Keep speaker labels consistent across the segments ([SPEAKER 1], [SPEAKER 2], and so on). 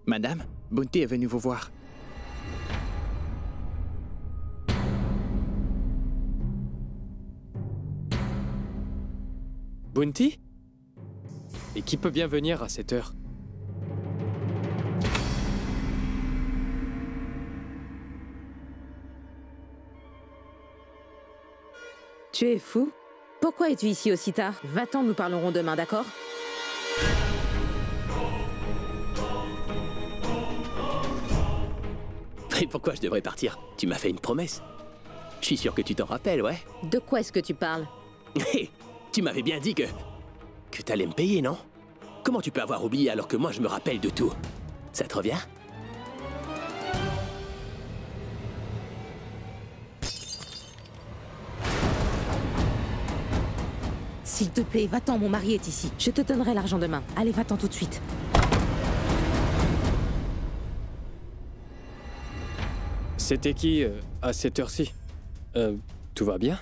[SPEAKER 1] Madame, Bounty est venu vous voir.
[SPEAKER 2] Bounty? Et qui peut bien venir à cette heure?
[SPEAKER 3] Tu es fou? Pourquoi es-tu ici aussi tard? Va-t'en, nous parlerons demain, d'accord?
[SPEAKER 4] Et pourquoi je devrais partir? Tu m'as fait une promesse. Je suis sûr que tu t'en rappelles, ouais?
[SPEAKER 3] De quoi est-ce que tu parles?
[SPEAKER 4] Hé, tu m'avais bien dit que t'allais me payer, non? Comment tu peux avoir oublié alors que moi je me rappelle de tout? Ça te revient?
[SPEAKER 3] S'il te plaît, va-t'en, mon mari est ici. Je te donnerai l'argent demain. Allez, va-t'en tout de suite.
[SPEAKER 2] C'était qui à cette heure-ci? Tout va bien?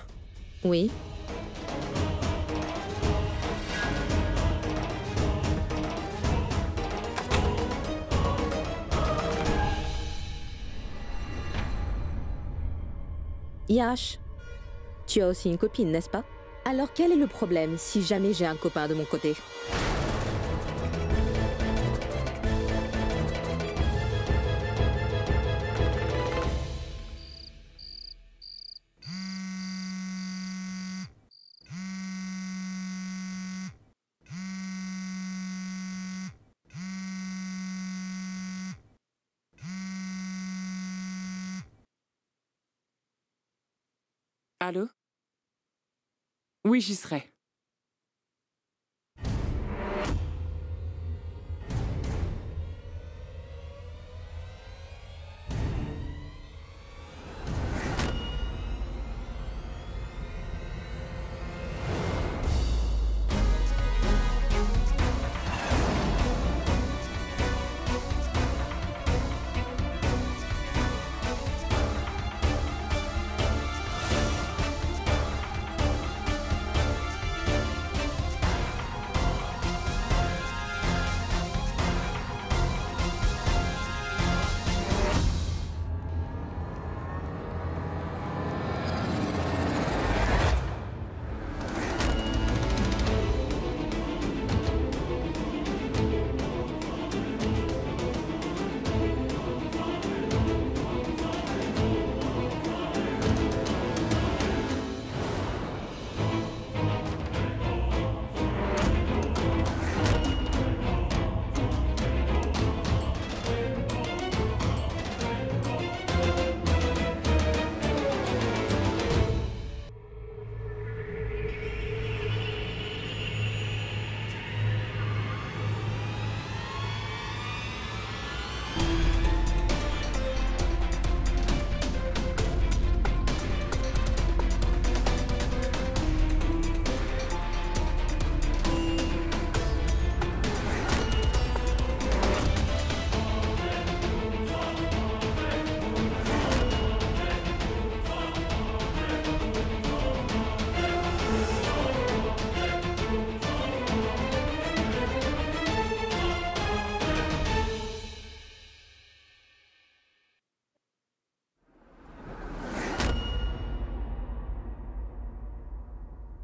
[SPEAKER 3] Oui. Yash, tu as aussi une copine, n'est-ce pas? Alors quel est le problème si jamais j'ai un copain de mon côté?
[SPEAKER 5] Allô? Oui, j'y serai.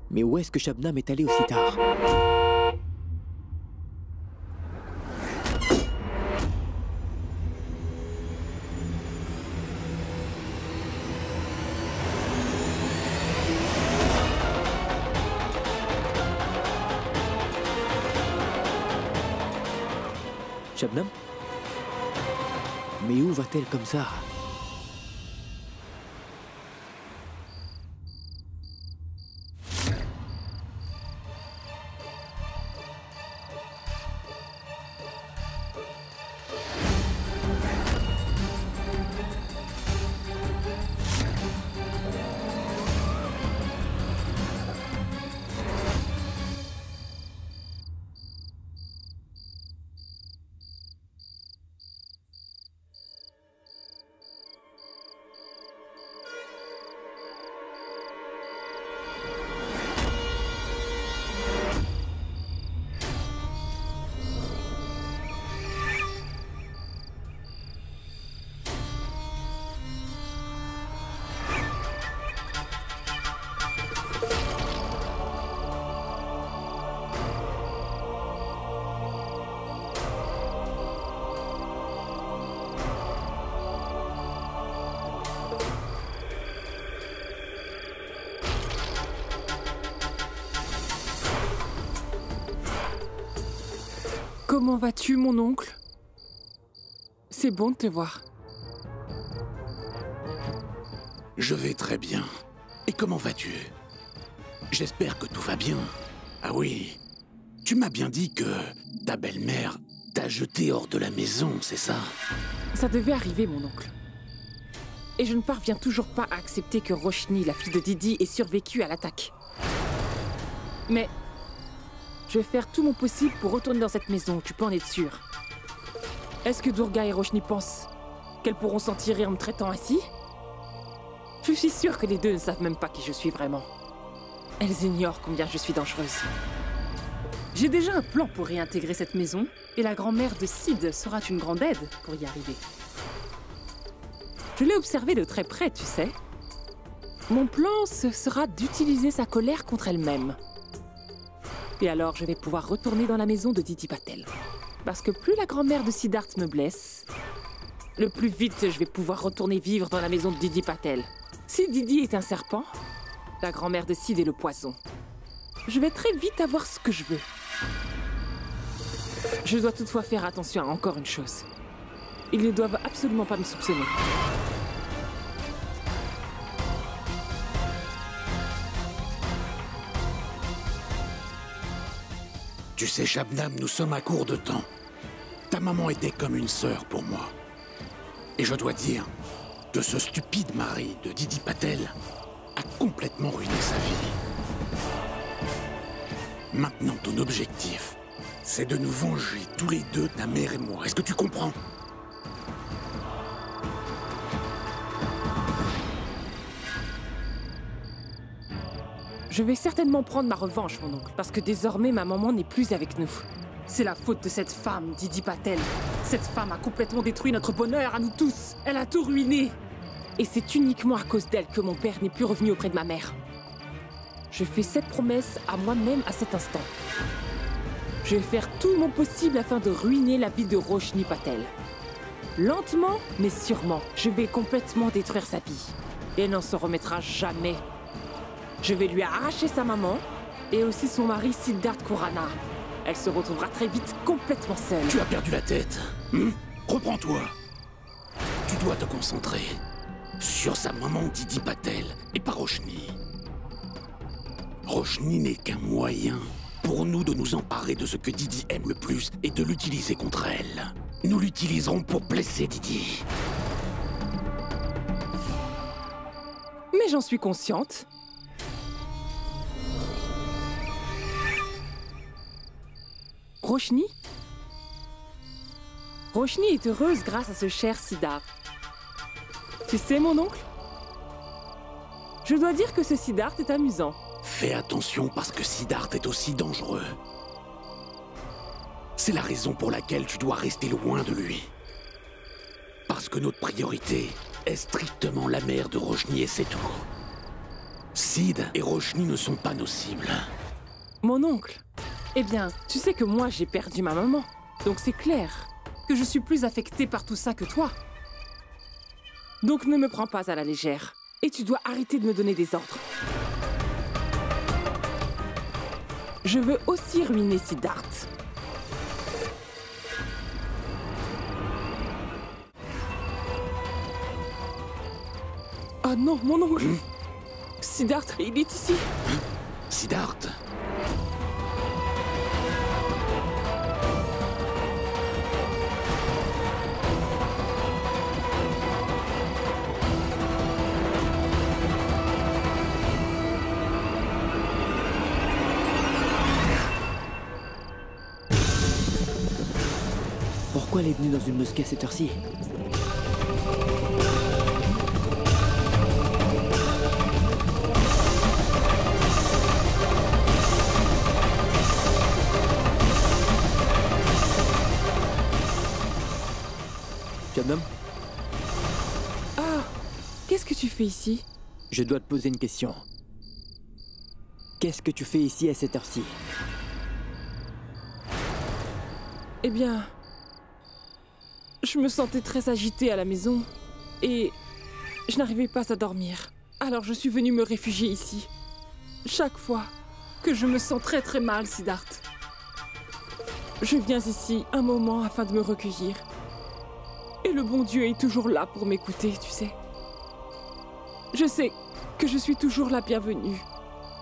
[SPEAKER 4] Mais où est-ce que Shabnam est allé aussi tard? Shabnam? Mais où va-t-elle comme ça?
[SPEAKER 5] Comment vas-tu, mon oncle? C'est bon de te voir.
[SPEAKER 6] Je vais très bien. Et comment vas-tu? J'espère que tout va bien. Ah oui, tu m'as bien dit que ta belle-mère t'a jeté hors de la maison, c'est ça?
[SPEAKER 5] Ça devait arriver, mon oncle. Et je ne parviens toujours pas à accepter que Roshni, la fille de Didi, ait survécu à l'attaque. Mais je vais faire tout mon possible pour retourner dans cette maison, tu peux en être sûr. Est-ce que Durga et Roshni pensent qu'elles pourront s'en tirer en me traitant ainsi? Je suis sûre que les deux ne savent même pas qui je suis vraiment. Elles ignorent combien je suis dangereuse. J'ai déjà un plan pour réintégrer cette maison, et la grand-mère de Sid sera une grande aide pour y arriver. Je l'ai observée de très près, tu sais. Mon plan, ce sera d'utiliser sa colère contre elle-même. Et alors, je vais pouvoir retourner dans la maison de Didi Patel. Parce que plus la grand-mère de Siddharth me blesse, le plus vite je vais pouvoir retourner vivre dans la maison de Didi Patel. Si Didi est un serpent, la grand-mère de Sid est le poison. Je vais très vite avoir ce que je veux. Je dois toutefois faire attention à encore une chose. Ils ne doivent absolument pas me soupçonner.
[SPEAKER 6] Tu sais, Shabnam, nous sommes à court de temps. Ta maman était comme une sœur pour moi. Et je dois dire que ce stupide mari de Didi Patel a complètement ruiné sa vie. Maintenant, ton objectif, c'est de nous venger tous les deux, ta mère et moi. Est-ce que tu comprends?
[SPEAKER 5] Je vais certainement prendre ma revanche, mon oncle, parce que désormais, ma maman n'est plus avec nous. C'est la faute de cette femme, Didi Patel. Cette femme a complètement détruit notre bonheur à nous tous. Elle a tout ruiné. Et c'est uniquement à cause d'elle que mon père n'est plus revenu auprès de ma mère. Je fais cette promesse à moi-même à cet instant. Je vais faire tout mon possible afin de ruiner la vie de Roshni Patel. Lentement, mais sûrement, je vais complètement détruire sa vie. Et elle n'en se remettra jamais. Je vais lui arracher sa maman et aussi son mari Siddharth Khurana. Elle se retrouvera très vite complètement seule.
[SPEAKER 6] Tu as perdu la tête. Reprends-toi. Tu dois te concentrer sur sa maman Didi Patel et pas Roshni. Roshni n'est qu'un moyen pour nous de nous emparer de ce que Didi aime le plus et de l'utiliser contre elle. Nous l'utiliserons pour blesser Didi.
[SPEAKER 5] Mais j'en suis consciente. Roshni? Roshni est heureuse grâce à ce cher Siddharth. Tu sais, mon oncle? Je dois dire que ce Siddharth est amusant.
[SPEAKER 6] Fais attention parce que Siddharth est aussi dangereux. C'est la raison pour laquelle tu dois rester loin de lui. Parce que notre priorité est strictement la mère de Roshni et c'est tout. Sid et Roshni ne sont pas nos cibles.
[SPEAKER 5] Mon oncle? Eh bien, tu sais que moi j'ai perdu ma maman. Donc c'est clair que je suis plus affectée par tout ça que toi. Donc ne me prends pas à la légère. Et tu dois arrêter de me donner des ordres. Je veux aussi ruiner Siddharth. Oh non, mon oncle! Siddharth, il est ici!
[SPEAKER 6] Siddharth?
[SPEAKER 1] Pourquoi elle est venue dans une mosquée à cette heure-ci? Shabnam?
[SPEAKER 5] Ah, qu'est-ce que tu fais ici?
[SPEAKER 1] Je dois te poser une question. Qu'est-ce que tu fais ici à cette heure-ci?
[SPEAKER 5] Eh bien, je me sentais très agitée à la maison et je n'arrivais pas à dormir. Alors je suis venue me réfugier ici. Chaque fois que je me sens très mal, Siddharth. Je viens ici un moment afin de me recueillir. Et le bon Dieu est toujours là pour m'écouter, tu sais. Je sais que je suis toujours la bienvenue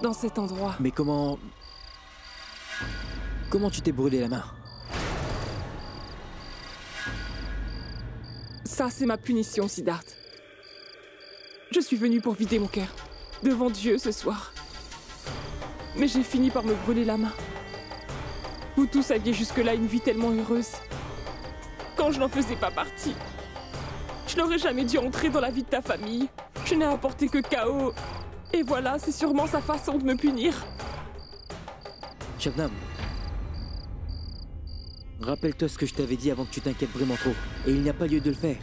[SPEAKER 5] dans cet endroit.
[SPEAKER 1] Mais comment... Comment tu t'es brûlé la main?
[SPEAKER 5] Ça, c'est ma punition, Siddharth. Je suis venue pour vider mon cœur, devant Dieu ce soir. Mais j'ai fini par me brûler la main. Vous tous aviez jusque-là une vie tellement heureuse. Quand je n'en faisais pas partie, je n'aurais jamais dû entrer dans la vie de ta famille. Je n'ai apporté que chaos. Et voilà, c'est sûrement sa façon de me punir.
[SPEAKER 1] Shabnam, rappelle-toi ce que je t'avais dit avant que tu t'inquiètes vraiment trop. Et il n'y a pas lieu de le faire.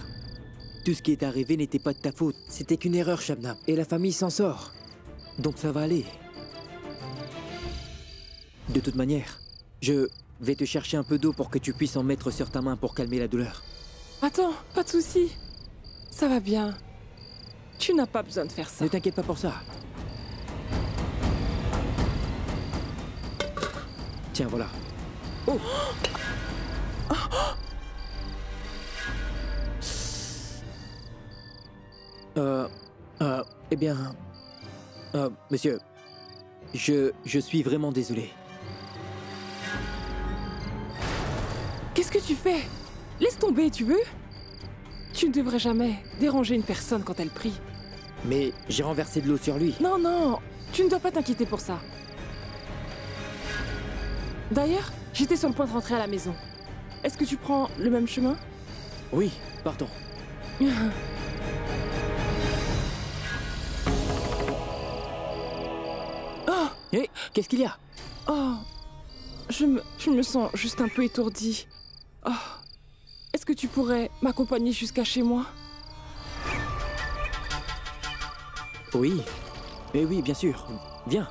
[SPEAKER 1] Tout ce qui est arrivé n'était pas de ta faute. C'était qu'une erreur, Shabnam. Et la famille s'en sort. Donc ça va aller. De toute manière, je vais te chercher un peu d'eau pour que tu puisses en mettre sur ta main pour calmer la douleur.
[SPEAKER 5] Attends, pas de souci. Ça va bien. Tu n'as pas besoin de faire ça.
[SPEAKER 1] Ne t'inquiète pas pour ça. Tiens, voilà. Oh! Eh bien... monsieur, je suis vraiment désolé.
[SPEAKER 5] Qu'est-ce que tu fais? Laisse tomber, tu veux? Tu ne devrais jamais déranger une personne quand elle prie.
[SPEAKER 1] Mais j'ai renversé de l'eau sur lui.
[SPEAKER 5] Non, non, tu ne dois pas t'inquiéter pour ça. D'ailleurs, j'étais sur le point de rentrer à la maison. Est-ce que tu prends le même chemin?
[SPEAKER 1] Oui, partons.
[SPEAKER 5] Oh!
[SPEAKER 1] Hé, qu'est-ce qu'il y a?
[SPEAKER 5] Oh! Je me sens juste un peu étourdie. Oh! Est-ce que tu pourrais m'accompagner jusqu'à chez moi?
[SPEAKER 1] Oui. Mais oui, bien sûr. Viens.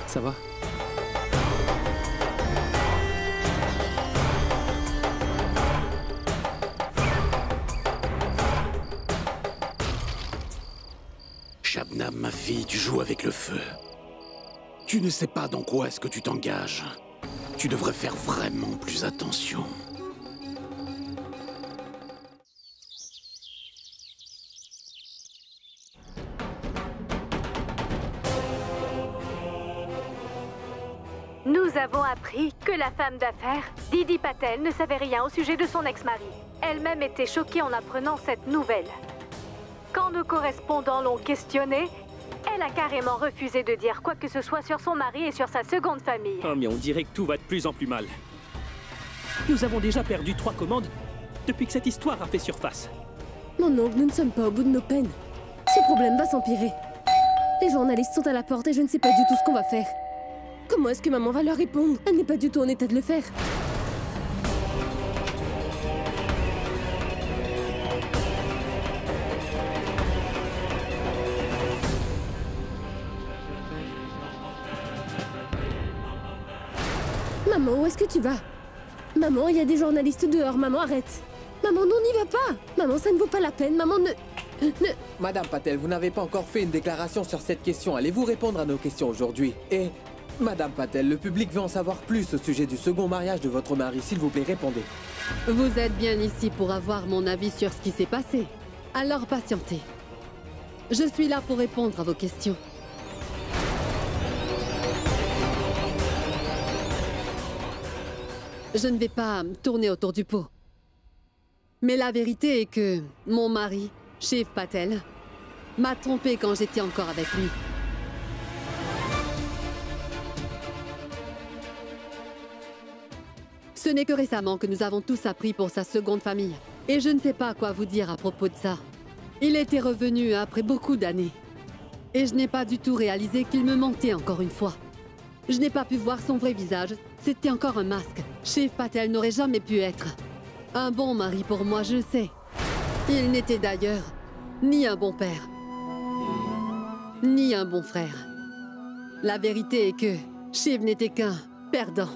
[SPEAKER 1] Ça va?
[SPEAKER 6] Shabnam, ma fille, tu joues avec le feu. Tu ne sais pas dans quoi est-ce que tu t'engages. Tu devrais faire vraiment plus attention.
[SPEAKER 7] Nous avons appris que la femme d'affaires, Didi Patel, ne savait rien au sujet de son ex-mari. Elle-même était choquée en apprenant cette nouvelle. Quand nos correspondants l'ont questionnée, elle a carrément refusé de dire quoi que ce soit sur son mari et sur sa seconde famille.
[SPEAKER 4] Oh, mais on dirait que tout va de plus en plus mal. Nous avons déjà perdu 3 commandes depuis que cette histoire a fait surface.
[SPEAKER 8] Mon oncle, nous ne sommes pas au bout de nos peines. Ce problème va s'empirer. Les journalistes sont à la porte et je ne sais pas du tout ce qu'on va faire. Comment est-ce que maman va leur répondre? Elle n'est pas du tout en état de le faire. Maman, où est-ce que tu vas? Maman, il y a des journalistes dehors. Maman, arrête. Maman, non, n'y va pas. Maman, ça ne vaut pas la peine. Maman, ne...
[SPEAKER 9] Madame Patel, vous n'avez pas encore fait une déclaration sur cette question. Allez-vous répondre à nos questions aujourd'hui? Et, Madame Patel, le public veut en savoir plus au sujet du second mariage de votre mari. S'il vous plaît, répondez.
[SPEAKER 10] Vous êtes bien ici pour avoir mon avis sur ce qui s'est passé. Alors patientez. Je suis là pour répondre à vos questions. Je ne vais pas tourner autour du pot. Mais la vérité est que mon mari, Shiv Patel, m'a trompée quand j'étais encore avec lui. Ce n'est que récemment que nous avons tous appris pour sa seconde famille. Et je ne sais pas quoi vous dire à propos de ça. Il était revenu après beaucoup d'années. Et je n'ai pas du tout réalisé qu'il me mentait encore une fois. Je n'ai pas pu voir son vrai visage. C'était encore un masque. Shiv Patel n'aurait jamais pu être un bon mari pour moi, je sais. Il n'était d'ailleurs ni un bon père, ni un bon frère. La vérité est que Shiv n'était qu'un perdant.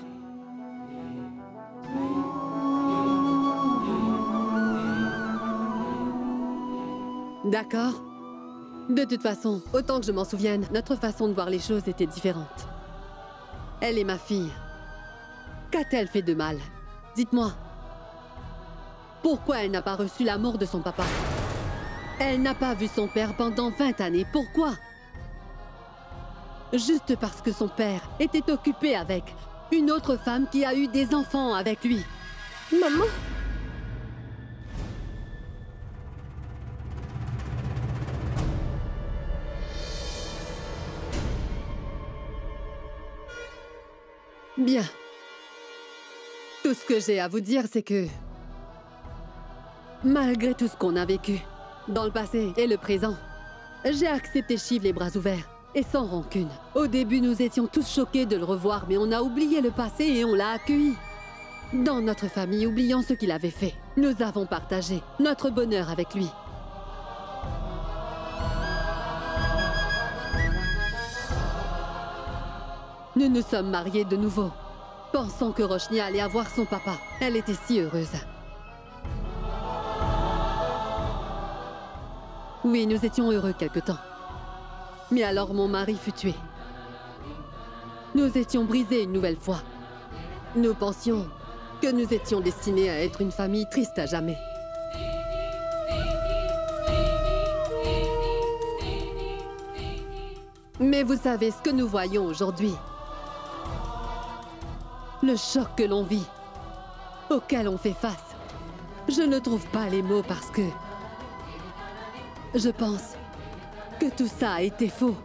[SPEAKER 10] D'accord. De toute façon, autant que je m'en souvienne, notre façon de voir les choses était différente. Elle est ma fille. Qu'a-t-elle fait de mal? Dites-moi. Pourquoi elle n'a pas reçu l'amour de son papa? Elle n'a pas vu son père pendant 20 années. Pourquoi? Juste parce que son père était occupé avec une autre femme qui a eu des enfants avec lui.
[SPEAKER 8] Maman?
[SPEAKER 10] Bien. Tout ce que j'ai à vous dire, c'est que... malgré tout ce qu'on a vécu, dans le passé et le présent, j'ai accepté Shiv les bras ouverts et sans rancune. Au début, nous étions tous choqués de le revoir, mais on a oublié le passé et on l'a accueilli. Dans notre famille, oubliant ce qu'il avait fait, nous avons partagé notre bonheur avec lui. Nous nous sommes mariés de nouveau, pensant que Roshni allait avoir son papa. Elle était si heureuse. Oui, nous étions heureux quelque temps. Mais alors mon mari fut tué. Nous étions brisés une nouvelle fois. Nous pensions que nous étions destinés à être une famille triste à jamais. Mais vous savez ce que nous voyons aujourd'hui. Le choc que l'on vit, auquel on fait face. Je ne trouve pas les mots parce que... je pense que tout ça a été faux.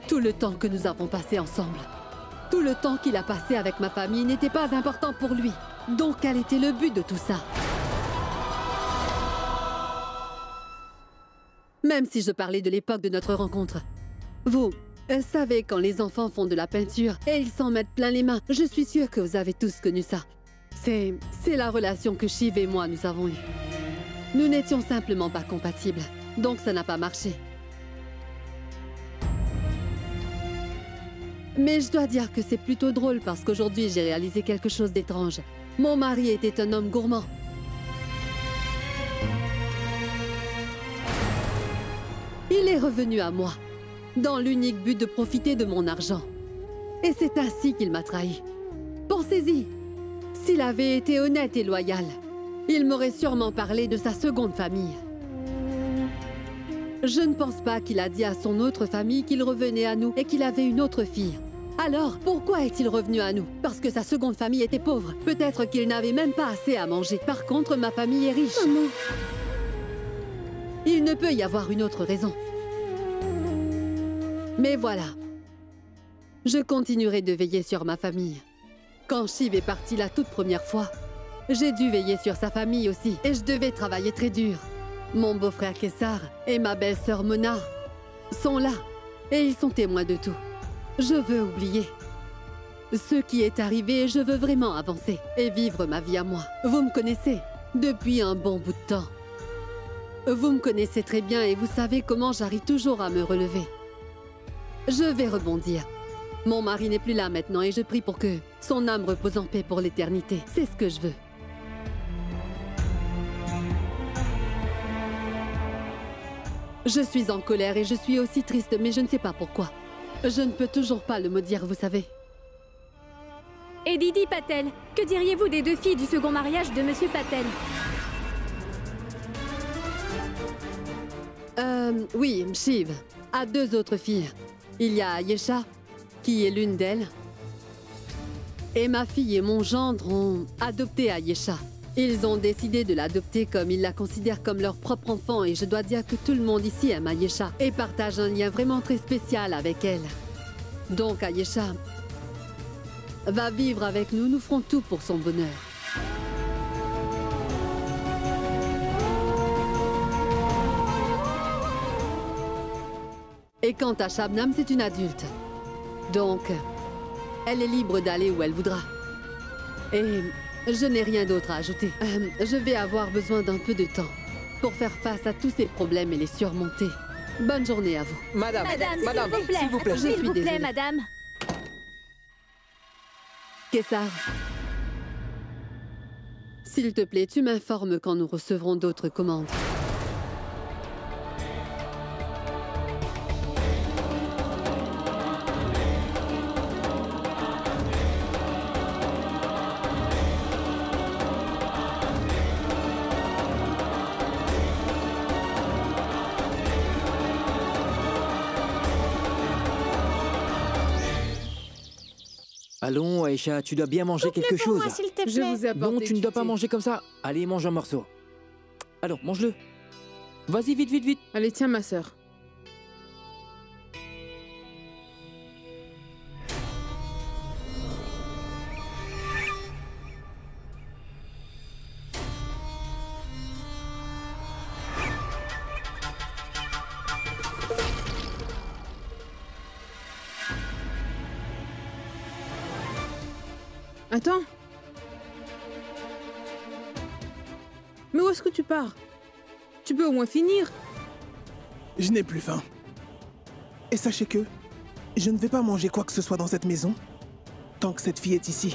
[SPEAKER 10] Tout le temps que nous avons passé ensemble, tout le temps qu'il a passé avec ma famille n'était pas important pour lui. Donc quel était le but de tout ça? Même si je parlais de l'époque de notre rencontre. Vous savez quand les enfants font de la peinture et ils s'en mettent plein les mains. Je suis sûre que vous avez tous connu ça. C'est la relation que Shiv et moi nous avons eue. Nous n'étions simplement pas compatibles. Donc ça n'a pas marché. Mais je dois dire que c'est plutôt drôle parce qu'aujourd'hui j'ai réalisé quelque chose d'étrange. Mon mari était un homme gourmand. Il est revenu à moi, dans l'unique but de profiter de mon argent. Et c'est ainsi qu'il m'a trahi. Pensez-y, s'il avait été honnête et loyal, il m'aurait sûrement parlé de sa seconde famille. Je ne pense pas qu'il a dit à son autre famille qu'il revenait à nous et qu'il avait une autre fille. Alors, pourquoi est-il revenu à nous? Parce que sa seconde famille était pauvre. Peut-être qu'il n'avait même pas assez à manger. Par contre, ma famille est riche.
[SPEAKER 8] Maman.
[SPEAKER 10] Il ne peut y avoir une autre raison. Mais voilà. Je continuerai de veiller sur ma famille. Quand Shiv est parti la toute première fois, j'ai dû veiller sur sa famille aussi. Et je devais travailler très dur. Mon beau-frère Kessar et ma belle-sœur Mona sont là. Et ils sont témoins de tout. Je veux oublier ce qui est arrivé et je veux vraiment avancer et vivre ma vie à moi. Vous me connaissez depuis un bon bout de temps. Vous me connaissez très bien et vous savez comment j'arrive toujours à me relever. Je vais rebondir. Mon mari n'est plus là maintenant et je prie pour que son âme repose en paix pour l'éternité. C'est ce que je veux. Je suis en colère et je suis aussi triste, mais je ne sais pas pourquoi. Je ne peux toujours pas le maudire, vous savez.
[SPEAKER 11] Et Didi Patel, que diriez-vous des deux filles du second mariage de Monsieur Patel?
[SPEAKER 10] Oui, Shiv a deux autres filles. Il y a Ayesha, qui est l'une d'elles. Et ma fille et mon gendre ont adopté Ayesha. Ils ont décidé de l'adopter comme ils la considèrent comme leur propre enfant et je dois dire que tout le monde ici aime Ayesha et partage un lien vraiment très spécial avec elle. Donc Ayesha va vivre avec nous, nous ferons tout pour son bonheur. Et quant à Shabnam, c'est une adulte. Donc, elle est libre d'aller où elle voudra. Et je n'ai rien d'autre à ajouter. Je vais avoir besoin d'un peu de temps pour faire face à tous ces problèmes et les surmonter. Bonne journée à vous.
[SPEAKER 9] Madame,
[SPEAKER 11] S'il vous plaît,
[SPEAKER 10] Je suis désolée.
[SPEAKER 11] madame.
[SPEAKER 10] Kessar, s'il te plaît, tu m'informes quand nous recevrons d'autres commandes.
[SPEAKER 1] Allons, Aïcha, tu dois bien manger quelque chose.
[SPEAKER 5] Moi, s'il te plaît. Je vous ai apporté.
[SPEAKER 1] Non, tu ne dois pas manger comme ça. Allez, mange un morceau. Alors, mange-le. Vas-y, vite, vite, vite.
[SPEAKER 5] Allez, tiens, ma sœur. Attends. Mais où est-ce que tu pars? Tu peux au moins finir.
[SPEAKER 12] Je n'ai plus faim. Et sachez que je ne vais pas manger quoi que ce soit dans cette maison tant que cette fille est ici.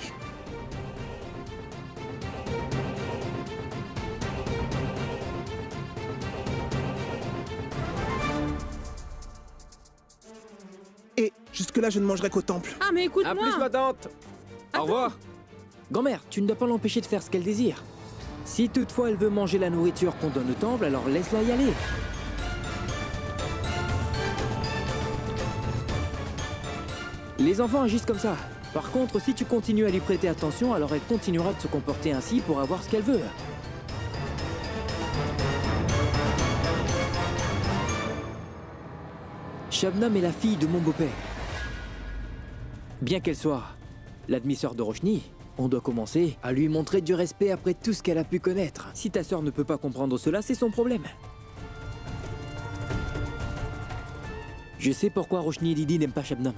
[SPEAKER 12] Et jusque-là, je ne mangerai qu'au temple.
[SPEAKER 5] Ah, mais écoute-moi.
[SPEAKER 2] À plus, ma tante. Au revoir.
[SPEAKER 1] Grand-mère, tu ne dois pas l'empêcher de faire ce qu'elle désire. Si toutefois elle veut manger la nourriture qu'on donne au temple, alors laisse-la y aller. Les enfants agissent comme ça. Par contre, si tu continues à lui prêter attention, alors elle continuera de se comporter ainsi pour avoir ce qu'elle veut. Shabnam est la fille de mon beau-père. Bien qu'elle soit la demi-sœur de Roshni, on doit commencer à lui montrer du respect après tout ce qu'elle a pu connaître. Si ta sœur ne peut pas comprendre cela, c'est son problème. Je sais pourquoi Roshni et Didi n'aiment pas Shabnam.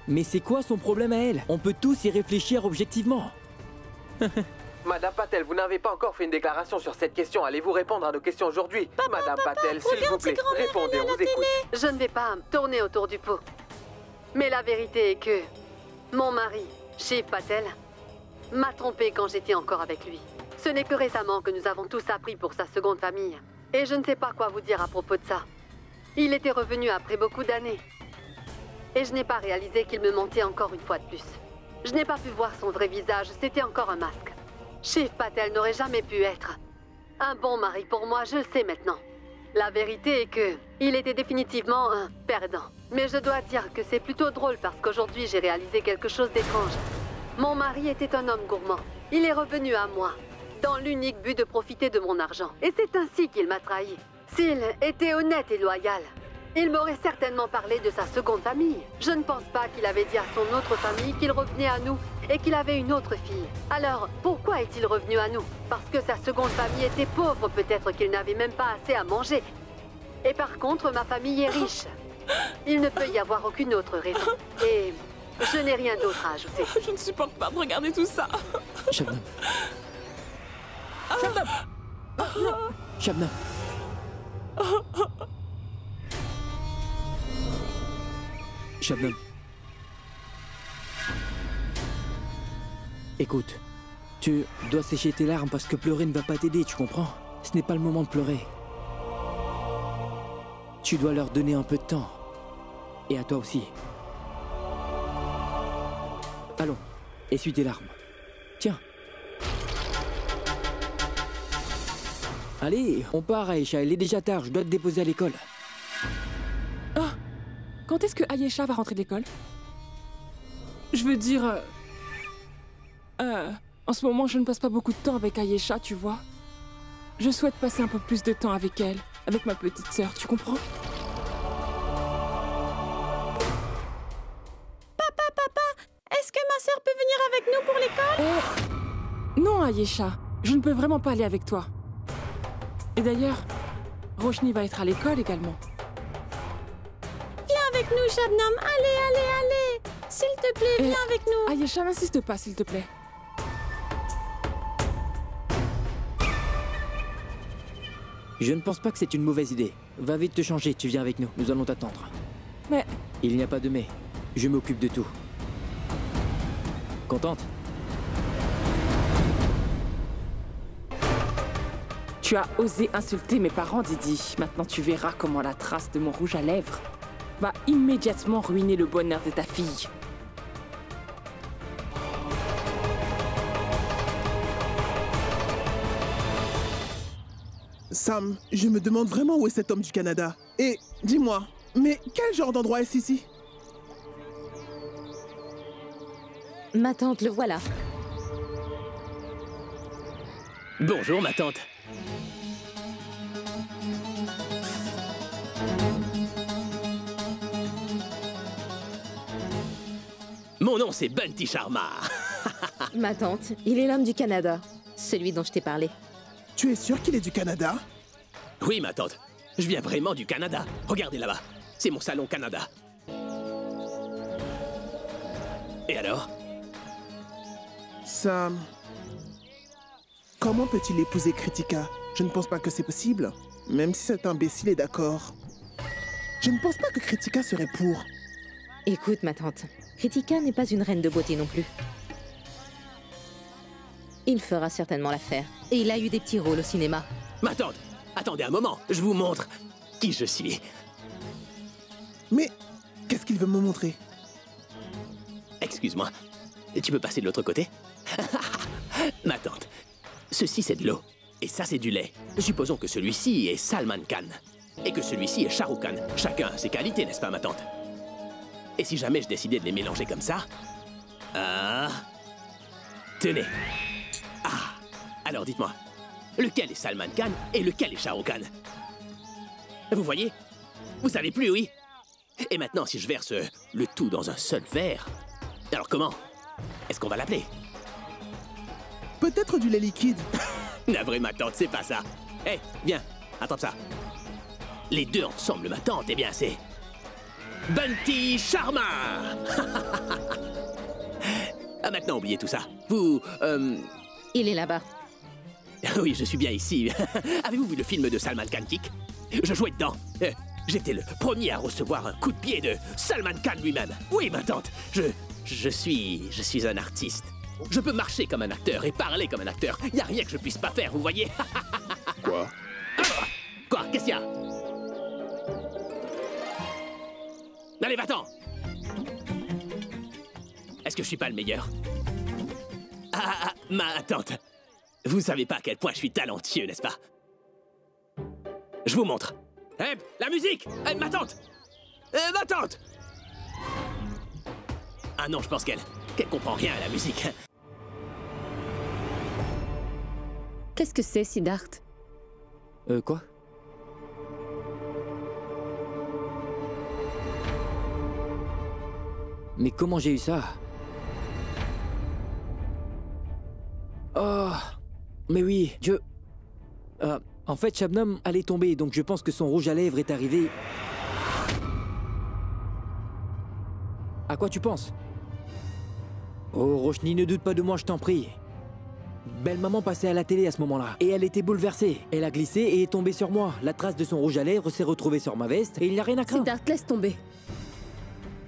[SPEAKER 1] Mais c'est quoi son problème à elle? On peut tous y réfléchir objectivement.
[SPEAKER 9] Madame Patel, vous n'avez pas encore fait une déclaration sur cette question. Allez-vous répondre à nos questions aujourd'hui? Madame Patel, s'il vous plaît, répondez, on vous écoute.
[SPEAKER 10] Je ne vais pas tourner autour du pot. Mais la vérité est que mon mari, Shiv Patel, m'a trompée quand j'étais encore avec lui. Ce n'est que récemment que nous avons tous appris pour sa seconde famille. Et je ne sais pas quoi vous dire à propos de ça. Il était revenu après beaucoup d'années. Et je n'ai pas réalisé qu'il me mentait encore une fois de plus. Je n'ai pas pu voir son vrai visage, c'était encore un masque. Shiv Patel n'aurait jamais pu être un bon mari pour moi, je le sais maintenant. La vérité est que il était définitivement un perdant. Mais je dois dire que c'est plutôt drôle parce qu'aujourd'hui j'ai réalisé quelque chose d'étrange. Mon mari était un homme gourmand. Il est revenu à moi, dans l'unique but de profiter de mon argent. Et c'est ainsi qu'il m'a trahi. S'il était honnête et loyal, il m'aurait certainement parlé de sa seconde famille. Je ne pense pas qu'il avait dit à son autre famille qu'il revenait à nous et qu'il avait une autre fille. Alors, pourquoi est-il revenu à nous? Parce que sa seconde famille était pauvre, peut-être qu'il n'avait même pas assez à manger. Et par contre, ma famille est riche. Il ne peut y avoir aucune autre raison. Et je n'ai rien d'autre à ajouter.
[SPEAKER 5] Je ne supporte pas de regarder tout ça.
[SPEAKER 1] Shabnam. Shabnam. Non. Shabnam. Shabnam. Écoute, tu dois sécher tes larmes parce que pleurer ne va pas t'aider, tu comprends? Ce n'est pas le moment de pleurer. Tu dois leur donner un peu de temps. Et à toi aussi. Allons, essuie tes larmes. Tiens. Allez, on part, Aïcha. Il est déjà tard, je dois te déposer à l'école.
[SPEAKER 5] Ah, quand est-ce que Aïcha va rentrer de l'école? Je veux dire... en ce moment, je ne passe pas beaucoup de temps avec Aïcha, tu vois. Je souhaite passer un peu plus de temps avec elle, avec ma petite sœur, tu comprends? Papa, est-ce que ma sœur peut venir avec nous pour l'école? Non, Aïcha, je ne peux vraiment pas aller avec toi. Et d'ailleurs, Roshni va être à l'école également. Viens avec nous, Shabnam. Allez. S'il te plaît, viens avec nous. Aïcha, n'insiste pas, s'il te plaît.
[SPEAKER 1] Je ne pense pas que c'est une mauvaise idée. Va vite te changer, tu viens avec nous. Nous allons t'attendre.
[SPEAKER 5] Mais...
[SPEAKER 1] Il n'y a pas de mais. Je m'occupe de tout. Contente?
[SPEAKER 5] Tu as osé insulter mes parents, Didi. Maintenant, tu verras comment la trace de mon rouge à lèvres va immédiatement ruiner le bonheur de ta fille.
[SPEAKER 12] Sam, je me demande vraiment où est cet homme du Canada. Et dis-moi, mais quel genre d'endroit est-ce ici?
[SPEAKER 3] Ma tante, le voilà.
[SPEAKER 4] Bonjour, ma tante. Mon nom, c'est Bunty Sharma.
[SPEAKER 3] Ma tante, il est l'homme du Canada. Celui dont je t'ai parlé.
[SPEAKER 12] Tu es sûr qu'il est du Canada?
[SPEAKER 4] Oui, ma tante. Je viens vraiment du Canada. Regardez là-bas. C'est mon salon Canada. Et alors?
[SPEAKER 12] Ça... Comment peut-il épouser Kritika? Je ne pense pas que c'est possible. Même si cet imbécile est d'accord. Je ne pense pas que Kritika serait pour.
[SPEAKER 3] Écoute, ma tante. Kritika n'est pas une reine de beauté non plus. Il fera certainement l'affaire. Et il a eu des petits rôles au cinéma.
[SPEAKER 4] Ma tante, attendez un moment. Je vous montre qui je suis.
[SPEAKER 12] Mais qu'est-ce qu'il veut me montrer?
[SPEAKER 4] Excuse-moi. Tu peux passer de l'autre côté? Ma tante, ceci c'est de l'eau. Et ça c'est du lait. Supposons que celui-ci est Salman Khan. Et que celui-ci est Shah Rukh Khan. Chacun a ses qualités, n'est-ce pas, ma tante? Et si jamais je décidais de les mélanger comme ça... Ah... Tenez. Ah... Alors dites-moi, lequel est Salman Khan et lequel est Shah Rukh Khan? Vous voyez? Vous savez plus, oui? Et maintenant, si je verse le tout dans un seul verre... Alors comment? Est-ce qu'on va l'appeler?
[SPEAKER 12] Peut-être du lait liquide.
[SPEAKER 4] Navré, ma tante, c'est pas ça. Hé, viens, attrape ça. Les deux ensemble, ma tante, eh bien c'est... Bunty Sharma. Ah, maintenant, oubliez tout ça. Vous,
[SPEAKER 3] Il est là-bas.
[SPEAKER 4] Oui, je suis bien ici. Avez-vous vu le film de Salman Khan Kick? Je jouais dedans. J'étais le premier à recevoir un coup de pied de Salman Khan lui-même. Oui, ma tante, je suis un artiste. Je peux marcher comme un acteur et parler comme un acteur. Y a rien que je puisse pas faire, vous voyez?
[SPEAKER 2] Quoi?
[SPEAKER 4] Quoi? Qu'est-ce qu'il y a? Allez, va-t'en! Est-ce que je suis pas le meilleur? Ma tante, vous savez pas à quel point je suis talentueux, n'est-ce pas? Je vous montre. La musique! Ma tante! Ma tante! Ah non, je pense qu'elle comprend rien à la musique.
[SPEAKER 8] Qu'est-ce que c'est, Siddharth?
[SPEAKER 1] Quoi? Mais comment j'ai eu ça? Oh... Mais oui, en fait, Shabnam allait tomber, donc je pense que son rouge à lèvres est arrivé... À quoi tu penses? Oh, Roshni, ne doute pas de moi, je t'en prie. Belle-maman passait à la télé à ce moment-là, et elle était bouleversée. Elle a glissé et est tombée sur moi. La trace de son rouge à lèvres s'est retrouvée sur ma veste, et il n'y a rien à craindre.
[SPEAKER 8] Siddharth, laisse tomber.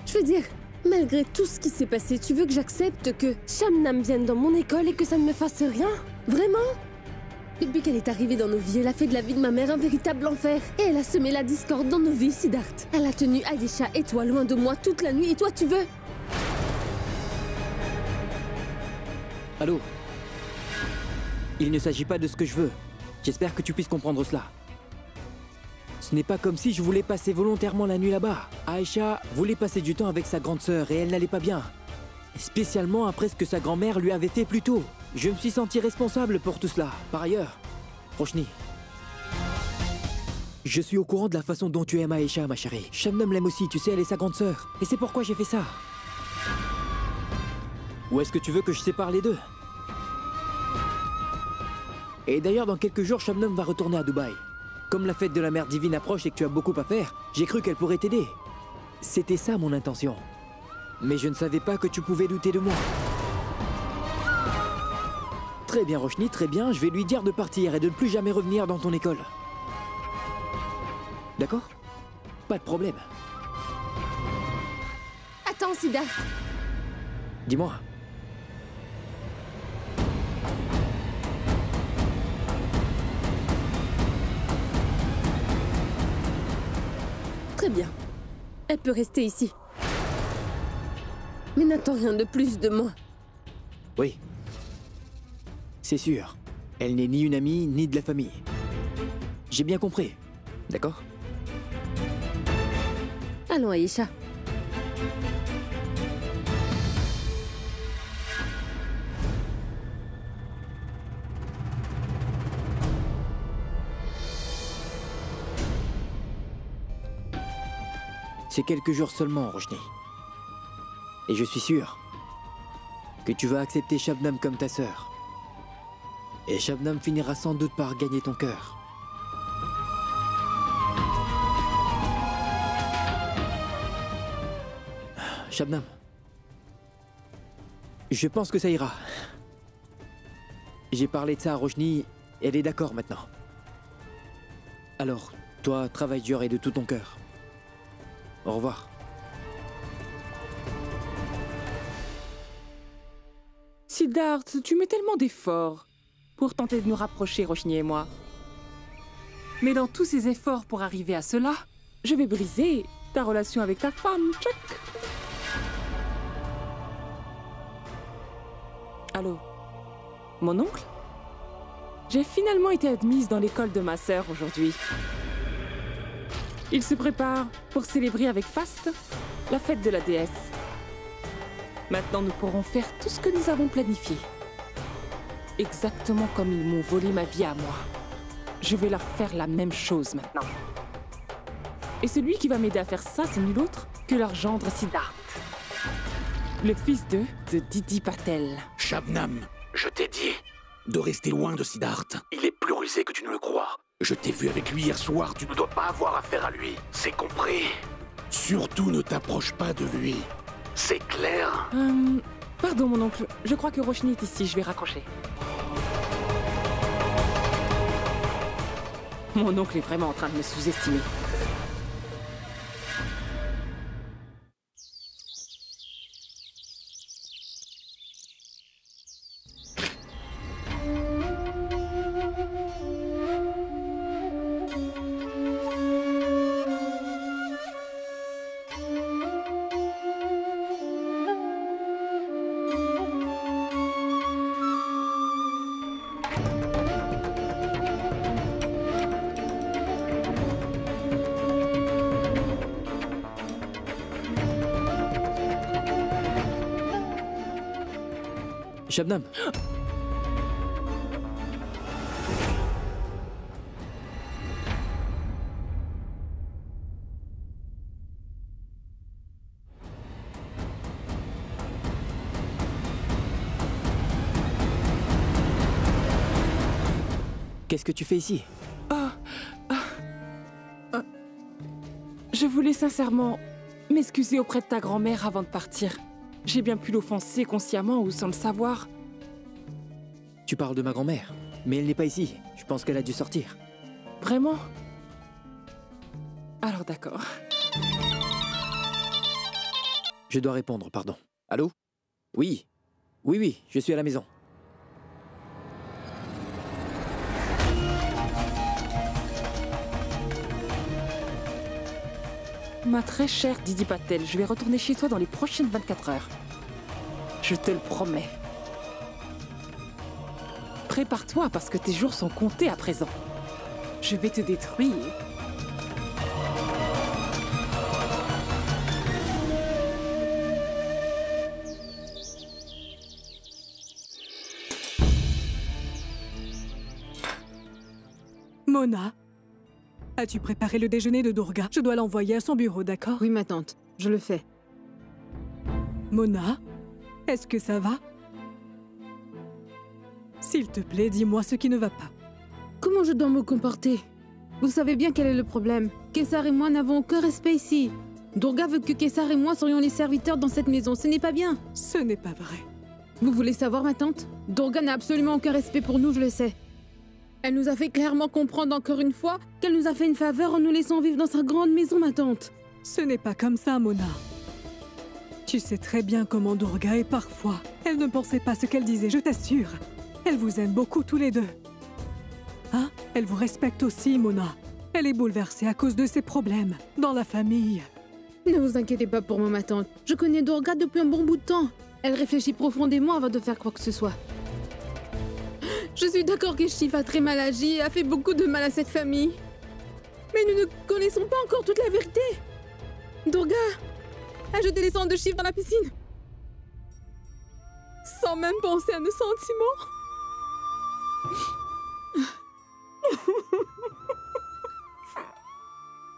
[SPEAKER 8] Je veux dire, malgré tout ce qui s'est passé, tu veux que j'accepte que Shabnam vienne dans mon école et que ça ne me fasse rien? Vraiment? Depuis qu'elle est arrivée dans nos vies, elle a fait de la vie de ma mère un véritable enfer. Et elle a semé la discorde dans nos vies, Siddharth. Elle a tenu Aisha et toi loin de moi toute la nuit, et toi tu veux?
[SPEAKER 1] Allô? Il ne s'agit pas de ce que je veux. J'espère que tu puisses comprendre cela. Ce n'est pas comme si je voulais passer volontairement la nuit là-bas. Aisha voulait passer du temps avec sa grande sœur et elle n'allait pas bien. Spécialement après ce que sa grand-mère lui avait fait plus tôt. Je me suis senti responsable pour tout cela. Par ailleurs, Roshni, je suis au courant de la façon dont tu aimes Aisha, ma chérie. Shabnam l'aime aussi, tu sais, elle est sa grande sœur. Et c'est pourquoi j'ai fait ça. Ou est-ce que tu veux que je sépare les deux? Et d'ailleurs, dans quelques jours, Shabnam va retourner à Dubaï. Comme la fête de la Mère Divine approche et que tu as beaucoup à faire, j'ai cru qu'elle pourrait t'aider. C'était ça mon intention. Mais je ne savais pas que tu pouvais douter de moi. Très bien, Roshni, très bien. Je vais lui dire de partir et de ne plus jamais revenir dans ton école. D'accord? Pas de problème.
[SPEAKER 8] Attends, Siddharth.
[SPEAKER 1] Dis-moi.
[SPEAKER 8] Très bien. Elle peut rester ici. Mais n'attends rien de plus de moi.
[SPEAKER 1] Oui. C'est sûr. Elle n'est ni une amie, ni de la famille. J'ai bien compris. D'accord?
[SPEAKER 8] Allons, Aisha.
[SPEAKER 1] C'est quelques jours seulement, Roshni. Et je suis sûr que tu vas accepter Shabnam comme ta sœur. Et Shabnam finira sans doute par gagner ton cœur. Shabnam, je pense que ça ira. J'ai parlé de ça à Roshni, elle est d'accord maintenant. Alors, toi, travaille dur et de tout ton cœur. Au revoir.
[SPEAKER 5] Siddharth, tu mets tellement d'efforts pour tenter de nous rapprocher, Roshni et moi. Mais dans tous ces efforts pour arriver à cela, je vais briser ta relation avec ta femme, Chuck. Allô? Mon oncle? J'ai finalement été admise dans l'école de ma sœur aujourd'hui. Il se prépare pour célébrer avec faste la fête de la déesse. Maintenant, nous pourrons faire tout ce que nous avons planifié. Exactement comme ils m'ont volé ma vie à moi. Je vais leur faire la même chose maintenant. Et celui qui va m'aider à faire ça, c'est nul autre que leur gendre Siddharth. Le fils de Didi Patel.
[SPEAKER 6] Shabnam, je t'ai dit de rester loin de Siddharth. Il est plus rusé que tu ne le crois. Je t'ai vu avec lui hier soir, tu ne dois pas avoir affaire à lui. C'est compris. Surtout ne t'approche pas de lui. C'est clair?
[SPEAKER 5] Pardon mon oncle, je crois que Roshni est ici, je vais raccrocher. Mon oncle est vraiment en train de me sous-estimer.
[SPEAKER 1] Shabnam. Qu'est-ce que tu fais ici?
[SPEAKER 5] Je voulais sincèrement m'excuser auprès de ta grand-mère avant de partir. J'ai bien pu l'offenser consciemment ou sans le savoir.
[SPEAKER 1] Tu parles de ma grand-mère, mais elle n'est pas ici. Je pense qu'elle a dû sortir.
[SPEAKER 5] Vraiment? Alors d'accord.
[SPEAKER 1] Je dois répondre, pardon. Allô? Oui. Oui, je suis à la maison.
[SPEAKER 5] Ma très chère Didi Patel, je vais retourner chez toi dans les prochaines 24 heures. Je te le promets. Prépare-toi parce que tes jours sont comptés à présent. Je vais te détruire.
[SPEAKER 13] Mona, as-tu préparé le déjeuner de Durga? Je dois l'envoyer à son bureau, d'accord?
[SPEAKER 14] Oui, ma tante, je le fais.
[SPEAKER 13] Mona, est-ce que ça va? S'il te plaît, dis-moi ce qui ne va pas.
[SPEAKER 14] Comment je dois me comporter? Vous savez bien quel est le problème. Kessar et moi n'avons aucun respect ici. Durga veut que Kessar et moi soyons les serviteurs dans cette maison. Ce n'est pas bien.
[SPEAKER 13] Ce n'est pas vrai.
[SPEAKER 14] Vous voulez savoir, ma tante? Durga n'a absolument aucun respect pour nous, je le sais. Elle nous a fait clairement comprendre encore une fois qu'elle nous a fait une faveur en nous laissant vivre dans sa grande maison, ma tante.
[SPEAKER 13] Ce n'est pas comme ça, Mona. Tu sais très bien comment Durga est parfois. Elle ne pensait pas ce qu'elle disait, je t'assure. Elle vous aime beaucoup tous les deux. Hein? Elle vous respecte aussi, Mona. Elle est bouleversée à cause de ses problèmes dans la famille.
[SPEAKER 14] Ne vous inquiétez pas pour moi, ma tante. Je connais Durga depuis un bon bout de temps. Elle réfléchit profondément avant de faire quoi que ce soit. Je suis d'accord que Shiv a très mal agi et a fait beaucoup de mal à cette famille. Mais nous ne connaissons pas encore toute la vérité. Durga a jeté les cendres de Shiv dans la piscine. Sans même penser à nos sentiments.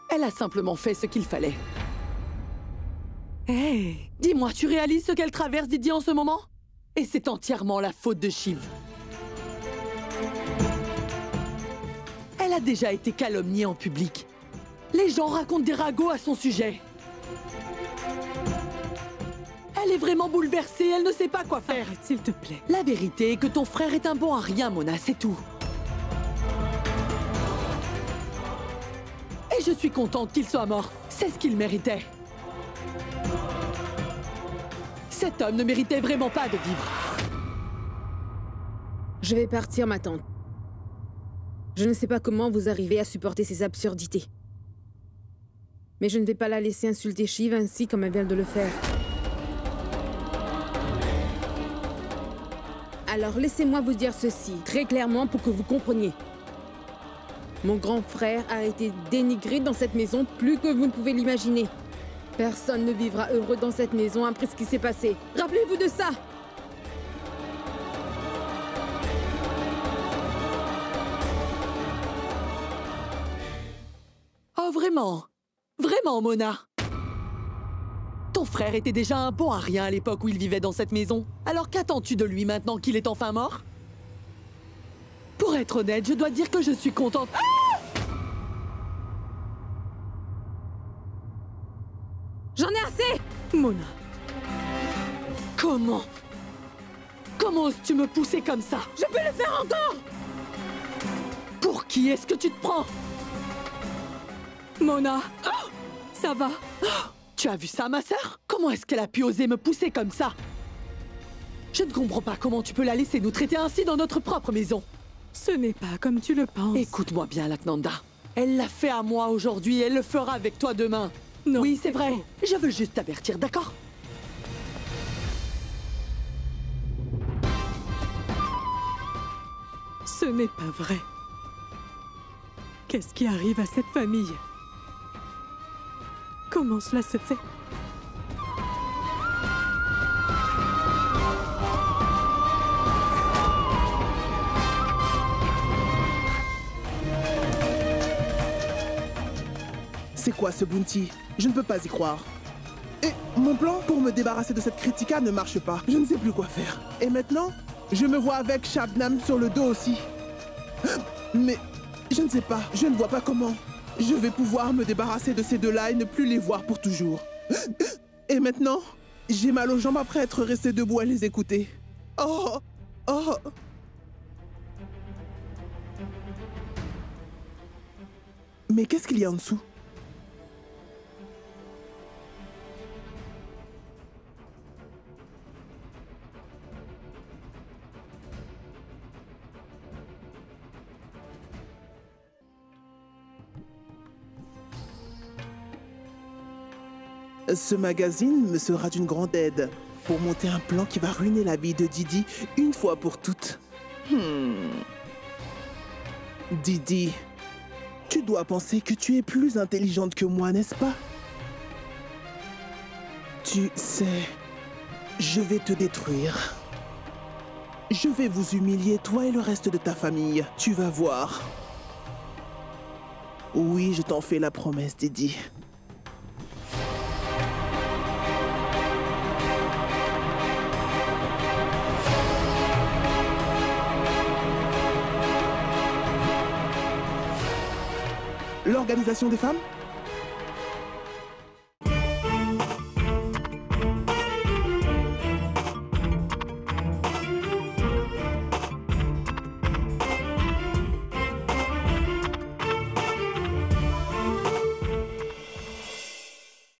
[SPEAKER 15] Elle a simplement fait ce qu'il fallait.
[SPEAKER 13] Hey!
[SPEAKER 15] Dis-moi, tu réalises ce qu'elle traverse, Didi, en ce moment? Et c'est entièrement la faute de Shiv. Elle a déjà été calomniée en public. Les gens racontent des ragots à son sujet. Elle est vraiment bouleversée, elle ne sait pas quoi faire.
[SPEAKER 13] Arrête, s'il te plaît.
[SPEAKER 15] La vérité est que ton frère est un bon à rien, Mona, c'est tout. Et je suis contente qu'il soit mort. C'est ce qu'il méritait. Cet homme ne méritait vraiment pas de vivre.
[SPEAKER 14] Je vais partir, ma tante. Je ne sais pas comment vous arrivez à supporter ces absurdités. Mais je ne vais pas la laisser insulter Shiv ainsi comme elle vient de le faire. Alors laissez-moi vous dire ceci, très clairement pour que vous compreniez. Mon grand frère a été dénigré dans cette maison plus que vous ne pouvez l'imaginer. Personne ne vivra heureux dans cette maison après ce qui s'est passé. Rappelez-vous de ça!
[SPEAKER 15] Oh, vraiment? Vraiment, Mona? Ton frère était déjà un bon à rien à l'époque où il vivait dans cette maison. Alors qu'attends-tu de lui maintenant qu'il est enfin mort? Pour être honnête, je dois dire que je suis contente. Ah!
[SPEAKER 14] J'en ai assez!
[SPEAKER 13] Mona.
[SPEAKER 15] Comment? Comment oses-tu me pousser comme ça?
[SPEAKER 14] Je peux le faire encore!
[SPEAKER 15] Pour qui est-ce que tu te prends?
[SPEAKER 13] Mona! Ça va?
[SPEAKER 15] Tu as vu ça, ma sœur? Comment est-ce qu'elle a pu oser me pousser comme ça? Je ne comprends pas comment tu peux la laisser nous traiter ainsi dans notre propre maison.
[SPEAKER 13] Ce n'est pas comme tu le penses.
[SPEAKER 15] Écoute-moi bien, Laknanda. Elle l'a fait à moi aujourd'hui et elle le fera avec toi demain.
[SPEAKER 13] Non.
[SPEAKER 15] Oui, c'est vrai. Je veux juste t'avertir, d'accord?
[SPEAKER 13] Ce n'est pas vrai. Qu'est-ce qui arrive à cette famille? Comment cela se fait?
[SPEAKER 12] C'est quoi ce bounty? Je ne peux pas y croire. Et mon plan pour me débarrasser de cette Kritika ne marche pas. Je ne sais plus quoi faire. Et maintenant, je me vois avec Shabnam sur le dos aussi. Mais je ne sais pas, je ne vois pas comment. Je vais pouvoir me débarrasser de ces deux-là et ne plus les voir pour toujours. Et maintenant, j'ai mal aux jambes après être resté debout à les écouter. Oh! Oh! Mais qu'est-ce qu'il y a en dessous? Ce magazine me sera d'une grande aide pour monter un plan qui va ruiner la vie de Didi une fois pour toutes. Didi, tu dois penser que tu es plus intelligente que moi, n'est-ce pas? Tu sais, je vais te détruire. Je vais vous humilier, toi et le reste de ta famille. Tu vas voir. Oui, je t'en fais la promesse, Didi. L'organisation des femmes?